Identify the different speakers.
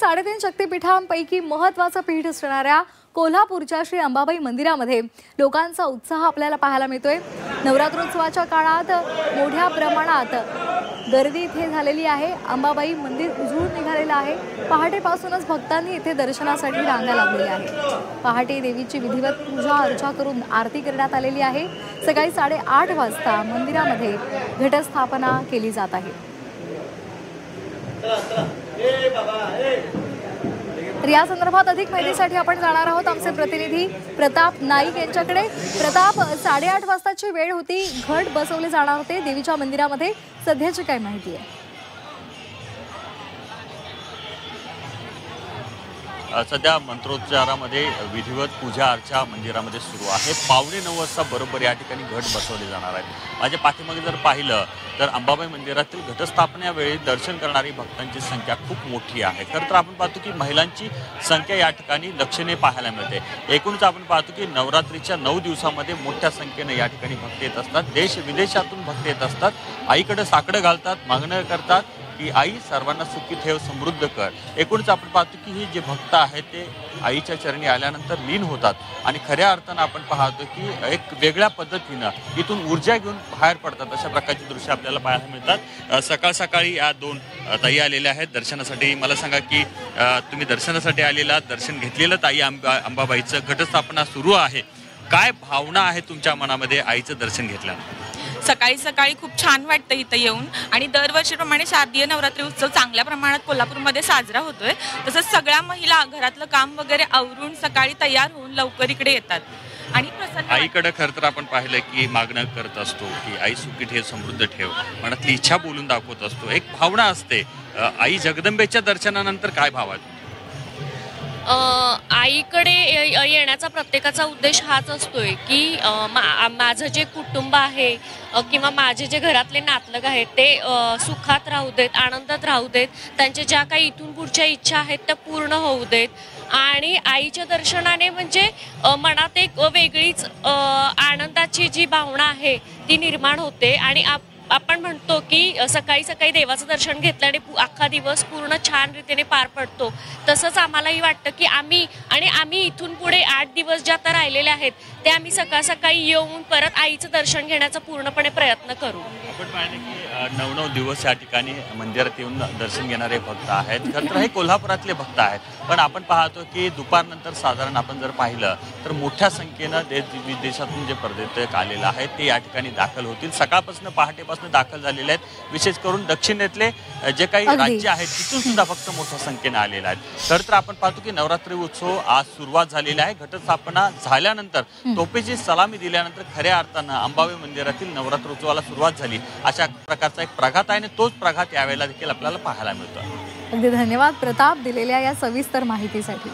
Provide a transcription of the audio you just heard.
Speaker 1: 3.5 शक्तिपीठांपैकी महत्त्वाचं पीठ असणाऱ्या कोल्हापूरच्या श्री अंबाबाई मंदिरामध्ये लोकांचा उत्साह आपल्याला पाहायला मिळतोय। नवरात्रोत्सवाच्या काळात मोठ्या प्रमाणात गर्दी इथे झालेली आहे। अंबाबाई मंदिर उजळून निघालेलं आहे। पहाटेपासूनच भक्तांनी इथे दर्शनासाठी रांगा लावलेल्या आहेत। पहाटे देवीची विधिवत पूजा अर्चा करून आरती करण्यात आलेली आहे। सकाळी 8:30 वाजता मंदिरामध्ये घटस्थापना केली जात आहे। तर या संदर्भात अधिक माहितीसाठी आपण जाणार आहोत आमचे प्रतिनिधी प्रताप नाईक यांच्याकडे। प्रताप, 8:30 वाजताची वेळ होती, घट बसवले जाणार होते देवीच्या मंदिरामध्ये, सध्याची काय माहिती आहे?
Speaker 2: सध्या मंत्रोच्चारामध्ये विधिवत पूजा अर्चा मंदिरामध्ये सुरू आहे। 8:45 वाजता बरोबर या ठिकाणी घट बसवले जाणार आहेत। माझ्या पाठीमागे जर पाहिलं तर अंबाबाई मंदिरातील घटस्थापनेवेळी दर्शन करणारी भक्तांची संख्या खूप मोठी आहे। खरं तर आपण पाहतो की महिलांची संख्या या ठिकाणी लक्षणीय पाहायला मिळते। एकूणच आपण पाहतो की नवरात्रीच्या 9 दिवसामध्ये मोठ्या संख्येने या ठिकाणी भक्त येत असतात। देश विदेशातून भक्त येत असतात। आईकडे साकडं घालतात, मागणं करतात की आई सर्वांना सुखी ठेव, समृद्ध कर। एकूणच आपण पाहतो की ही जे भक्त आहेत ते आईच्या चरणी आल्यानंतर लीन होतात आणि खऱ्या अर्थानं आपण पाहतो की एक वेगळ्या पद्धतीनं इथून ऊर्जा घेऊन बाहेर पडतात। अशा प्रकारची दृश्य आपल्याला पाहायला मिळतात। सकाळ सकाळी या 2 ताई आलेल्या आहेत दर्शनासाठी। मला सांगा की तुम्ही दर्शनासाठी आलेला, दर्शन घेतलेलं ताई अंबाबाईचं, घटस्थापना सुरू आहे, काय भावना आहे तुमच्या मनामध्ये आईचं दर्शन घेतल्यानंतर?
Speaker 3: सकाळी सकाळी खूप छान वाटतं इथं येऊन आणि दरवर्षीप्रमाणे शारदीय नवरात्री उत्सव चांगल्या प्रमाणात कोल्हापूरमध्ये साजरा होतोय। तसंच सगळ्या महिला घरातलं काम वगैरे आवरून सकाळी तयार होऊन लवकर इकडे येतात आणि
Speaker 2: आईकडे खरं तर आपण पाहिलं की मागणं करत असतो की आई सुखी ठेव, समृद्ध ठेव, मनातली इच्छा बोलून दाखवत असतो, एक भावना असते। आई जगदंबेच्या दर्शनानंतर काय भाव आहे?
Speaker 4: आईकडे येण्याचा प्रत्येकाचा उद्देश हाच असतोय की माझं जे कुटुंब आहे किंवा माझे जे घरातले नातलग आहेत ते सुखात राहू देत, आनंदात राहू देत, त्यांच्या ज्या काही इथून पुढच्या इच्छा आहेत त्या पूर्ण होऊ देत। आणि आईच्या दर्शनाने म्हणजे मनात एक वेगळीच आनंदाची जी भावना आहे ती निर्माण होते आणि आपण म्हणतो की सकाळी सकाळी देवाचं दर्शन घेतल्याने अख्खा दिवस पूर्ण छान रीतीने पार पडतो। तसंच आम्हालाही वाटतं की आम्ही इथून पुढे 8 दिवस ज्या आता राहिलेले आहेत ते आम्ही सकाळ सकाळी येऊन परत आईचं दर्शन घेण्याचा पूर्णपणे प्रयत्न करू।
Speaker 2: आपण पाहिलं की 9 दिवस या ठिकाणी मंदिरात येऊन दर्शन घेणारे भक्त आहेत। खरं तर हे कोल्हापुरातले भक्त आहेत, पण आपण पाहतो की दुपारनंतर साधारण आपण जर पाहिलं तर मोठ्या संख्येनं देश विदेशातून जे पर्यटक आलेले आहेत ते या ठिकाणी दाखल होतील। सकाळपासून पहाटेपासून दाखल झालेले आहेत। विशेष करून दक्षिणेतले जे काही राज्य आहेत तिथून सुद्धा भक्त मोठ्या संख्येने आलेले आहेत। खरं तर आपण पाहतो की नवरात्री उत्सव आज सुरुवात झालेला आहे। घटस्थापना झाल्यानंतर तोफेची सलामी दिल्यानंतर खऱ्या अर्थानं अंबाबाई मंदिरातील नवरात्रोत्सवाला सुरुवात झाली। अशा प्रकारचा एक प्रघात आहे आणि तोच प्रघात यावेळेला देखील आपल्याला पाहायला मिळतो।
Speaker 1: अगदी धन्यवाद प्रताप दिलेल्या या सविस्तर माहितीसाठी।